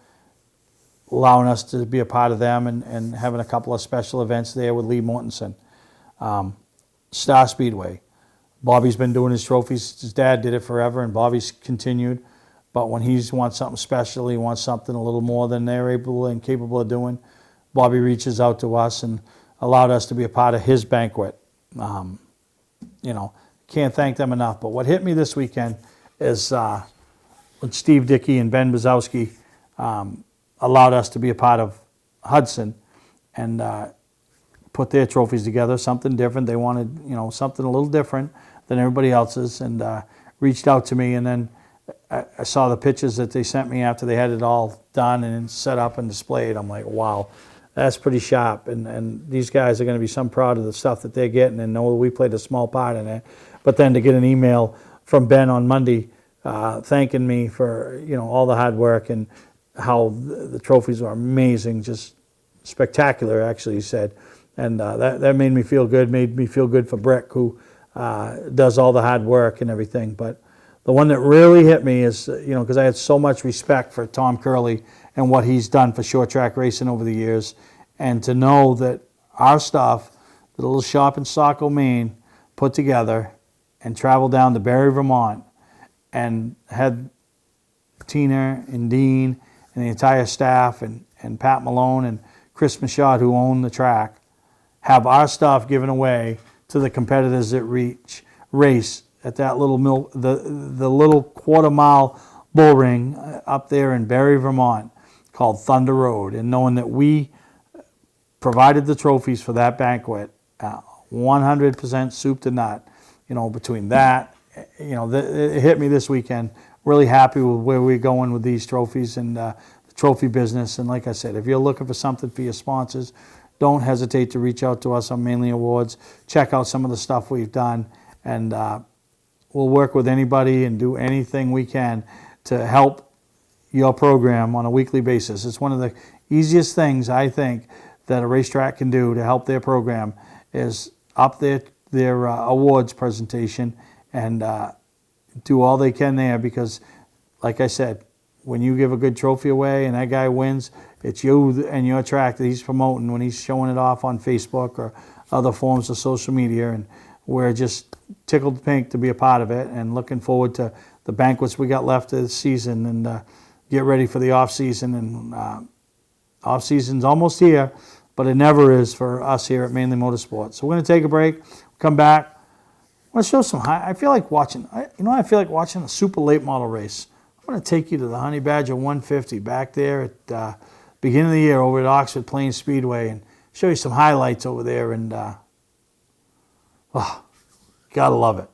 allowing us to be a part of them and having a couple of special events there with Lee Mortensen. Star Speedway. Bobby's been doing his trophies. His dad did it forever, and Bobby's continued. But when he wants something special, he wants something a little more than they're able and capable of doing, Bobby reaches out to us and allowed us to be a part of his banquet. You know, can't thank them enough. But what hit me this weekend is when Steve Dickey and Ben Bazowski allowed us to be a part of Hudson and put their trophies together, something different. They wanted, you know, something a little different than everybody else's, and reached out to me. And then I saw the pictures that they sent me after they had it all done and set up and displayed. I'm like, wow, that's pretty sharp. And these guys are going to be some proud of the stuff that they're getting and know that we played a small part in it. But then to get an email from Ben on Monday thanking me for, you know, all the hard work and how the trophies are amazing, just spectacular, actually, he said. And that made me feel good, made me feel good for Brick, who does all the hard work and everything. But the one that really hit me is, you know, because I had so much respect for Tom Curley and what he's done for short track racing over the years, and to know that our stuff, the little shop in Saco, Maine, put together and traveled down to Barrie, Vermont, and had Tina and Dean and the entire staff and Pat Malone and Chris Michaud, who owned the track, have our stuff given away to the competitors that race at that little the little quarter-mile bull ring up there in Barrie, Vermont, called Thunder Road. And knowing that we provided the trophies for that banquet, 100% soup to nut, you know, between that, you know, it hit me this weekend. Really happy with where we're going with these trophies and the trophy business. And like I said, if you're looking for something for your sponsors, don't hesitate to reach out to us on Mainely Awards. Check out some of the stuff we've done, and we'll work with anybody and do anything we can to help your program on a weekly basis. It's one of the easiest things, I think, that a racetrack can do to help their program is up their awards presentation and do all they can there, because, like I said, when you give a good trophy away and that guy wins, it's you and your track that he's promoting when he's showing it off on Facebook or other forms of social media. And we're just tickled pink to be a part of it, and looking forward to the banquets we got left this season, and get ready for the off season. And off season's almost here, but it never is for us here at Mainely Motorsports. So we're going to take a break, come back. I want to show some I feel like watching a super late model race. I'm going to take you to the Honey Badger 150 back there at beginning of the year over at Oxford Plains Speedway, and show you some highlights over there. And gotta love it.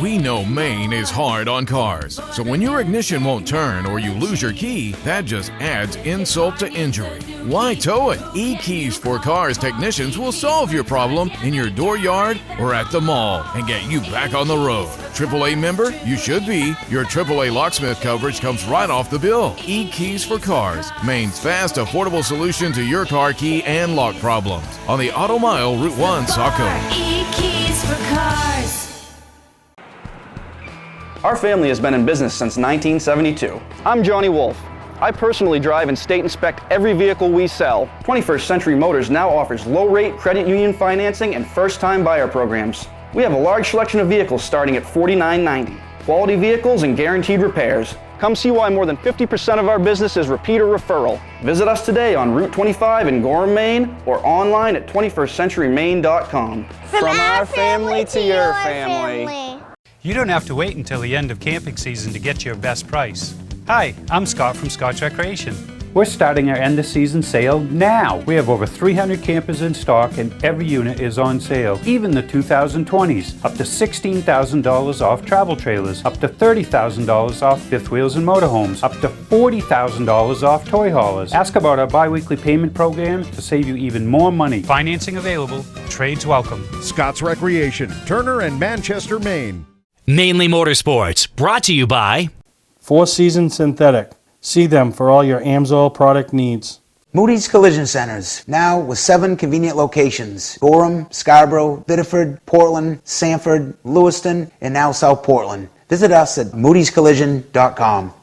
We know Maine is hard on cars, so when your ignition won't turn or you lose your key, that just adds insult to injury. Why tow it? E-Keys for Cars technicians will solve your problem in your dooryard or at the mall and get you back on the road. AAA member? You should be. Your AAA locksmith coverage comes right off the bill. E-Keys for Cars, Maine's fast, affordable solution to your car key and lock problems. On the Auto Mile, Route 1, Saco. E-Keys for Cars. Our family has been in business since 1972. I'm Johnny Wolf. I personally drive and state inspect every vehicle we sell. 21st Century Motors now offers low-rate credit union financing and first-time buyer programs. We have a large selection of vehicles starting at $49.90. Quality vehicles and guaranteed repairs. Come see why more than 50% of our business is repeat or referral. Visit us today on Route 25 in Gorham, Maine, or online at 21stcenturymaine.com. From our family to your family. You don't have to wait until the end of camping season to get your best price. Hi, I'm Scott from Scott's Recreation. We're starting our end of season sale now. We have over 300 campers in stock and every unit is on sale, even the 2020s. Up to $16,000 off travel trailers, up to $30,000 off fifth wheels and motorhomes, up to $40,000 off toy haulers. Ask about our bi-weekly payment program to save you even more money. Financing available, trades welcome. Scott's Recreation, Turner and Manchester, Maine. Mainely Motorsports, brought to you by Four Seasons Synthetic. See them for all your AMSOIL product needs. Moody's Collision Centers, now with 7 convenient locations. Gorham, Scarborough, Biddeford, Portland, Sanford, Lewiston, and now South Portland. Visit us at moodyscollision.com.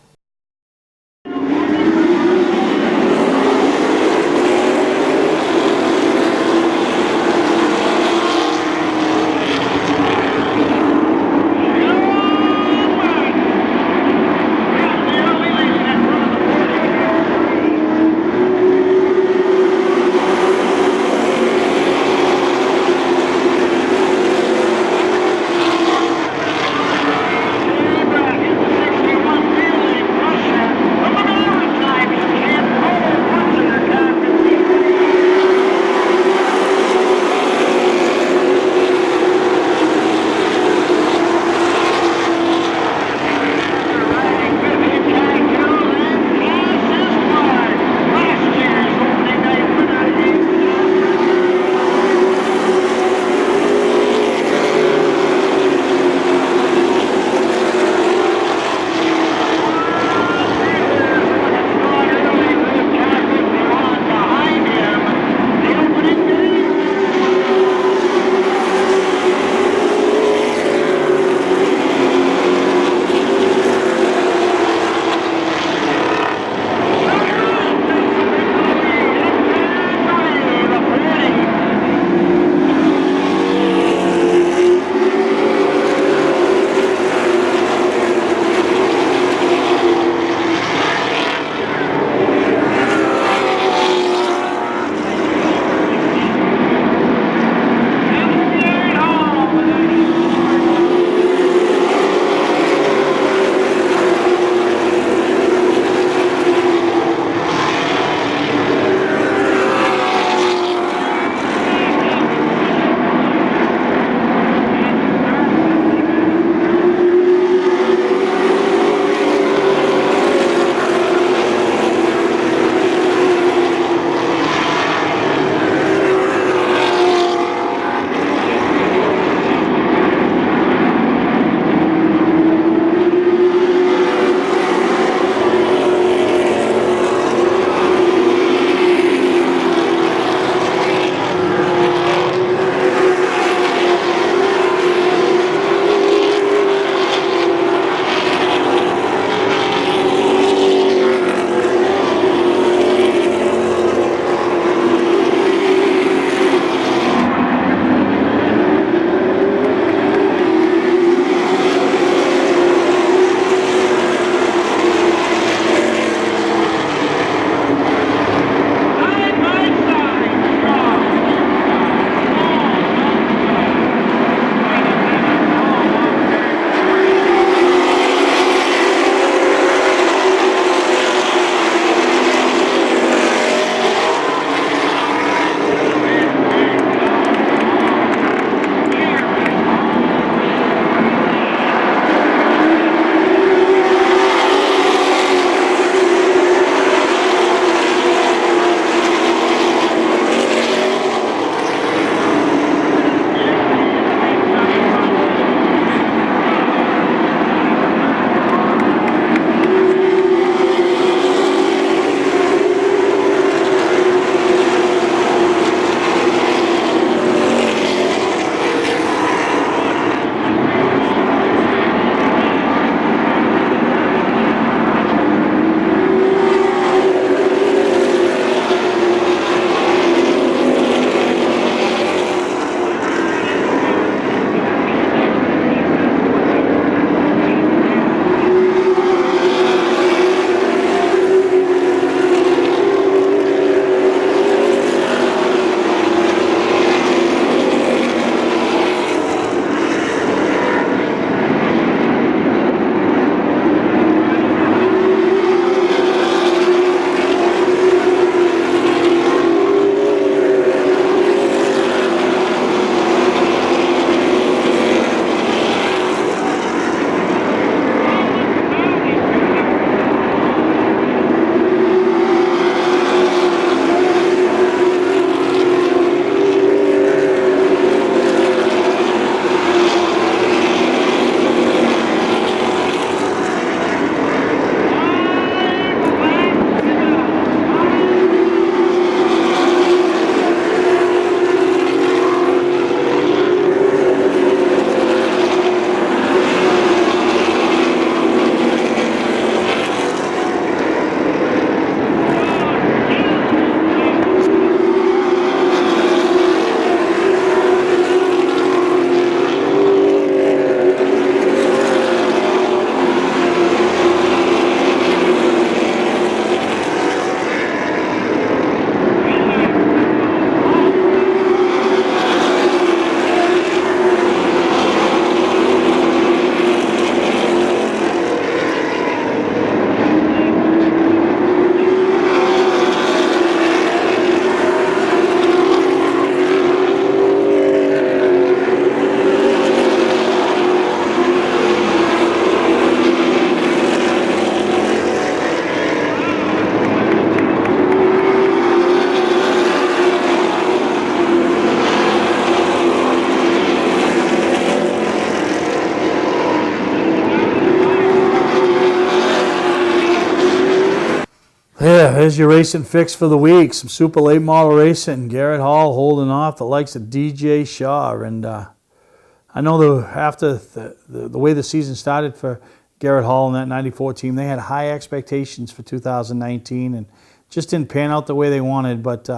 Yeah, there's your racing fix for the week. Some super late model racing. Garrett Hall holding off the likes of DJ Shaw. And I know after the way the season started for Garrett Hall and that 94 team, they had high expectations for 2019 and just didn't pan out the way they wanted, but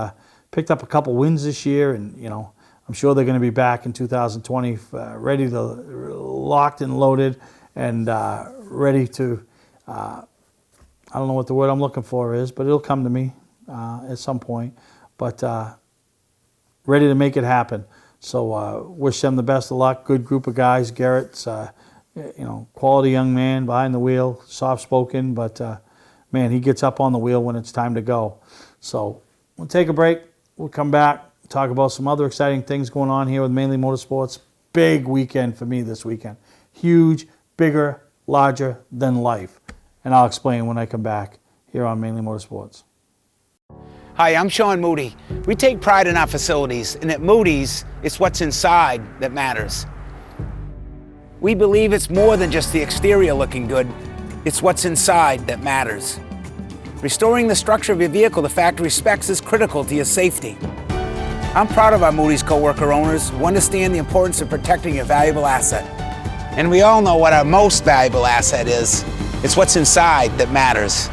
picked up a couple wins this year, and I'm sure they're going to be back in 2020 ready to locked and loaded and ready to I don't know what the word I'm looking for is, but it'll come to me at some point, but ready to make it happen. So wish them the best of luck. Good group of guys. Garrett's quality young man behind the wheel, soft-spoken, but man, he gets up on the wheel when it's time to go. So we'll take a break. We'll come back, talk about some other exciting things going on here with Mainely Motorsports. Big weekend for me this weekend. Huge, bigger, larger than life. And I'll explain when I come back here on Mainely Motorsports. Hi, I'm Sean Moody. We take pride in our facilities, and at Moody's, it's what's inside that matters. We believe it's more than just the exterior looking good, it's what's inside that matters. Restoring the structure of your vehicle to factory specs is critical to your safety. I'm proud of our Moody's co-worker owners who understand the importance of protecting your valuable asset. And we all know what our most valuable asset is. It's what's inside that matters.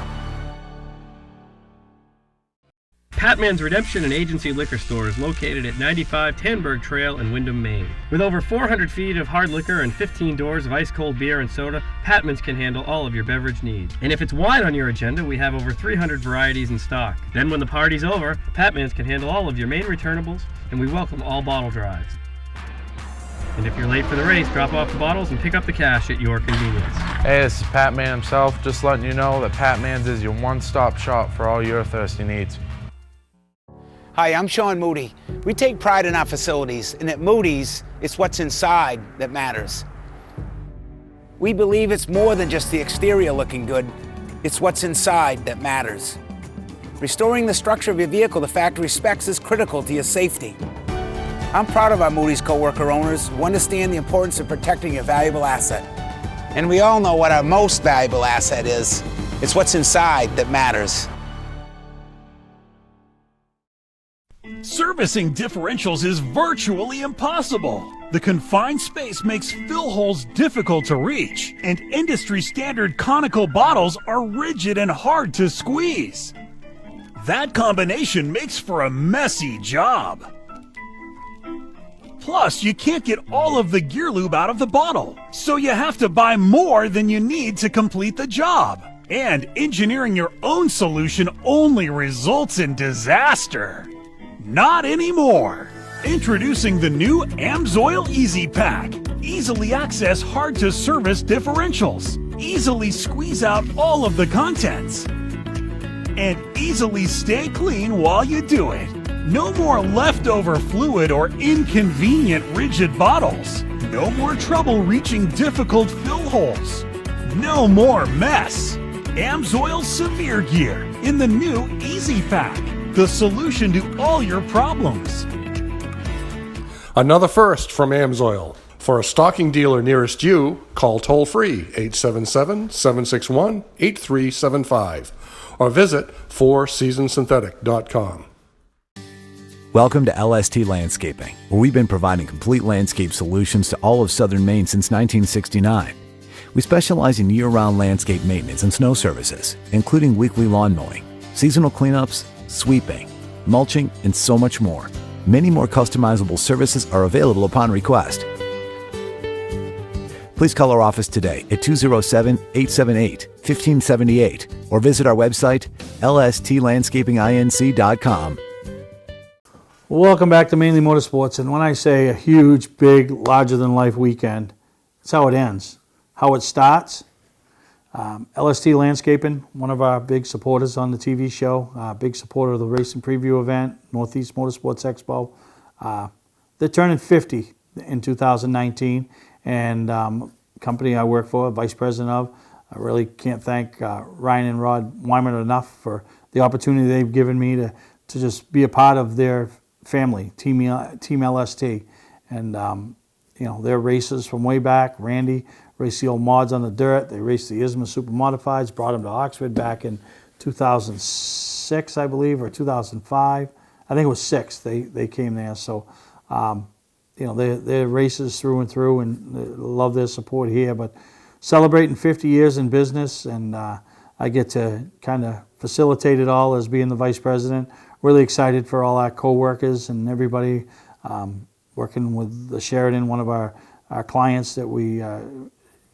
PATMANS Redemption and Agency Liquor Store is located at 95 Tanberg Trail in Windham, Maine. With over 400 feet of hard liquor and 15 doors of ice-cold beer and soda, PATMANS can handle all of your beverage needs. And if it's wine on your agenda, we have over 300 varieties in stock. Then when the party's over, PATMANS can handle all of your main returnables, and we welcome all bottle drives. And if you're late for the race, drop off the bottles and pick up the cash at your convenience. Hey, this is Patman himself, just letting you know that Patman's is your one-stop shop for all your thirsty needs. Hi, I'm Sean Moody. We take pride in our facilities, and at Moody's, it's what's inside that matters. We believe it's more than just the exterior looking good, it's what's inside that matters. Restoring the structure of your vehicle to factory specs is critical to your safety. I'm proud of our Moody's co-worker owners who understand the importance of protecting your valuable asset. And we all know what our most valuable asset is. It's what's inside that matters. Servicing differentials is virtually impossible. The confined space makes fill holes difficult to reach, and industry-standard conical bottles are rigid and hard to squeeze. That combination makes for a messy job. Plus, you can't get all of the gear lube out of the bottle, so you have to buy more than you need to complete the job. And engineering your own solution only results in disaster. Not anymore. Introducing the new AMSOIL Easy Pack. Easily access hard-to-service differentials. Easily squeeze out all of the contents. And easily stay clean while you do it. No more leftover fluid or inconvenient rigid bottles. No more trouble reaching difficult fill holes. No more mess. AMSOIL Severe Gear in the new Easy Pack. The solution to all your problems. Another first from AMSOIL. For a stocking dealer nearest you, call toll-free 877-761-8375 or visit fourseasonsynthetic.com. Welcome to LST Landscaping, where we've been providing complete landscape solutions to all of southern Maine since 1969. We specialize in year-round landscape maintenance and snow services, including weekly lawn mowing, seasonal cleanups, sweeping, mulching, and so much more. Many more customizable services are available upon request. Please call our office today at 207-878-1578 or visit our website, lstlandscapinginc.com. Welcome back to Mainly Motorsports, and when I say a huge, big, larger-than-life weekend, it's how it ends. How it starts, LST Landscaping, one of our big supporters on the TV show, big supporter of the racing preview event, Northeast Motorsports Expo. They're turning 50 in 2019, and company I work for, vice president of, I really can't thank Ryan and Rod Wyman enough for the opportunity they've given me to just be a part of their family, Team LST. And, their races from way back. Randy raced the old mods on the dirt. They raced the ISMA Super Modifieds, brought them to Oxford back in 2006, I believe, or 2005. I think it was 6 they came there. So, you know, they're racers through and through, and love their support here. But celebrating 50 years in business, and I get to kind of facilitate it all as being the vice president. Really excited for all our co-workers and everybody working with the Sheridan, one of our clients that we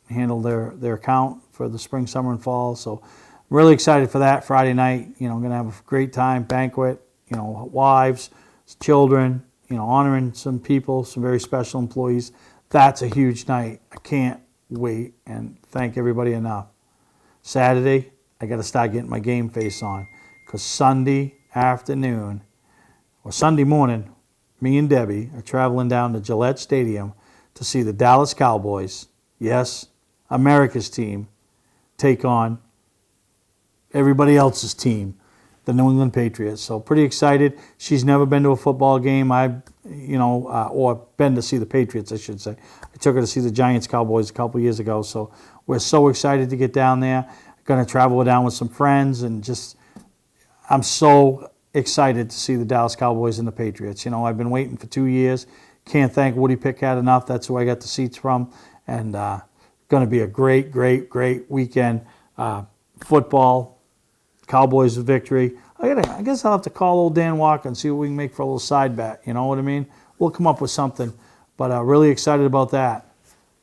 handle their account for the spring, summer, and fall. So really excited for that Friday night. You know, going to have a great time, banquet, you know, wives, children, you know, honoring some people, some very special employees. That's a huge night. I can't wait, and thank everybody enough. Saturday, I got to start getting my game face on, because Sunday afternoon or Sunday morning, me and Debbie are traveling down to Gillette Stadium to see the Dallas Cowboys, yes, America's team, take on everybody else's team, the New England Patriots. So pretty excited. She's never been to a football game. Or been to see the Patriots, I should say. I took her to see the Giants Cowboys a couple years ago. So we're so excited to get down there. Going to travel down with some friends, and just, I'm so excited to see the Dallas Cowboys and the Patriots. You know, I've been waiting for 2 years. Can't thank Woody Pickett enough. That's who I got the seats from. And going to be a great, great, great weekend. Football, Cowboys victory. I guess I'll have to call old Dan Walker and see what we can make for a little side bet. You know what I mean? We'll come up with something. But really excited about that.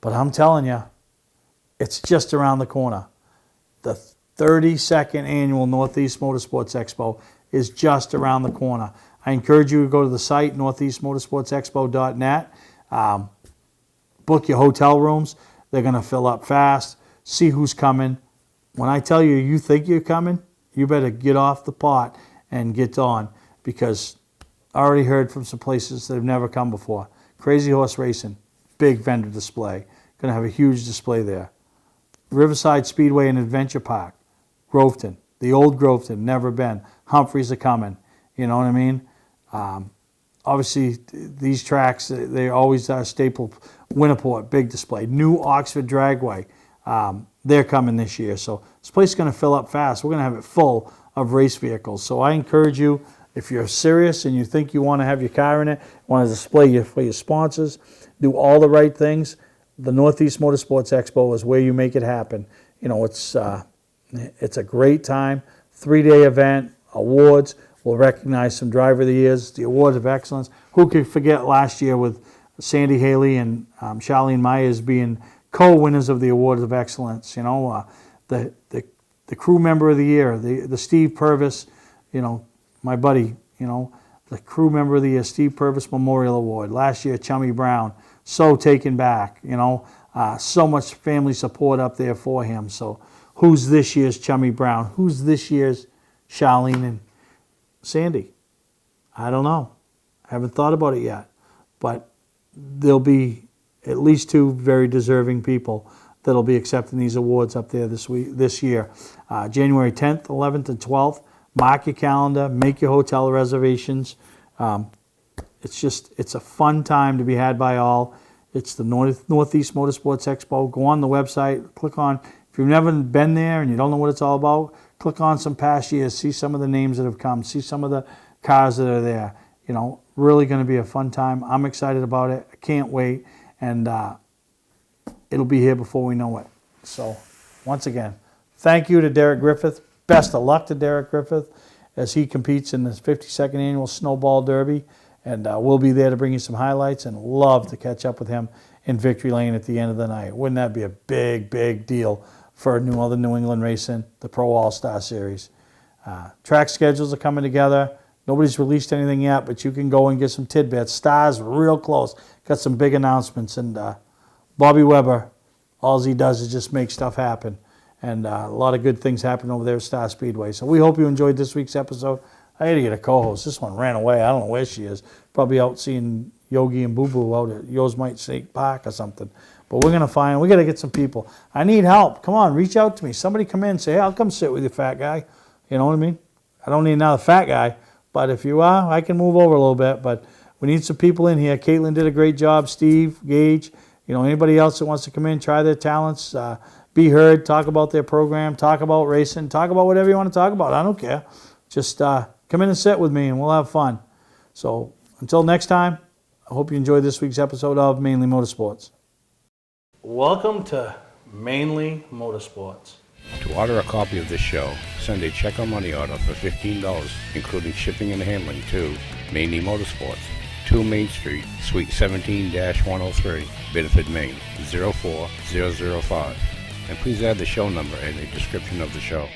But I'm telling you, it's just around the corner. The 32nd annual Northeast Motorsports Expo is just around the corner. I encourage you to go to the site, northeastmotorsportsexpo.net. Book your hotel rooms. They're going to fill up fast. See who's coming. When I tell you you think you're coming, you better get off the pot and get on, because I already heard from some places that have never come before. Crazy Horse Racing, big vendor display. Going to have a huge display there. Riverside Speedway and Adventure Park, Groveton, the old Groveton, never been. Humphreys are coming, you know what I mean? Obviously, these tracks, they always are staple. Winterport, big display. New Oxford Dragway, they're coming this year. So this place is going to fill up fast. We're going to have it full of race vehicles. So I encourage you, if you're serious and you think you want to have your car in it, want to display for your sponsors, do all the right things, the Northeast Motorsports Expo is where you make it happen. You know, it's a great time, 3-day event, awards. We'll recognize some Driver of the Years, the Awards of Excellence. Who could forget last year with Sandy Haley and Charlene Myers being co-winners of the Awards of Excellence? You know, the Crew Member of the Year, the Steve Purvis, you know, my buddy, you know, the Crew Member of the Year, Steve Purvis Memorial Award. Last year, Chummy Brown, so taken back, you know, so much family support up there for him. So who's this year's Chummy Brown? Who's this year's Charlene and Sandy? I don't know. I haven't thought about it yet. But there'll be at least 2 very deserving people that'll be accepting these awards up there this year. January 10th, 11th, and 12th. Mark your calendar. Make your hotel reservations. It's a fun time to be had by all. It's the Northeast Motorsports Expo. Go on the website, click on, if you've never been there and you don't know what it's all about, click on some past years, see some of the names that have come, see some of the cars that are there. You know, really going to be a fun time. I'm excited about it. I can't wait. And it'll be here before we know it. So, once again, thank you to Derek Griffith. Best of luck to Derek Griffith as he competes in the 52nd Annual Snowball Derby. And we'll be there to bring you some highlights, and love to catch up with him in Victory Lane at the end of the night. Wouldn't that be a big, big deal for New England Racing, the Pro All-Star Series? Track schedules are coming together. Nobody's released anything yet, but you can go and get some tidbits. Stars real close. Got some big announcements. And Bobby Weber, all he does is just make stuff happen. And a lot of good things happen over there at Star Speedway. So we hope you enjoyed this week's episode. I had to get a co-host. This one ran away. I don't know where she is. Probably out seeing Yogi and Boo Boo out at Yosemite State Park or something. But we're going to find, we got to get some people. I need help. Come on, reach out to me. Somebody come in and say, hey, I'll come sit with you, fat guy. You know what I mean? I don't need another fat guy. But if you are, I can move over a little bit. But we need some people in here. Caitlin did a great job. Steve, Gage, you know, anybody else that wants to come in, try their talents, be heard, talk about their program, talk about racing, talk about whatever you want to talk about. I don't care. Just come in and sit with me and we'll have fun. So until next time, I hope you enjoyed this week's episode of Mainly Motorsports. Welcome to Mainly Motorsports. To order a copy of this show, send a check or money order for $15, including shipping and handling, to Mainely Motorsports, 2 Main Street, Suite 17-103, Biddeford, Maine, 04005. And please add the show number in the description of the show.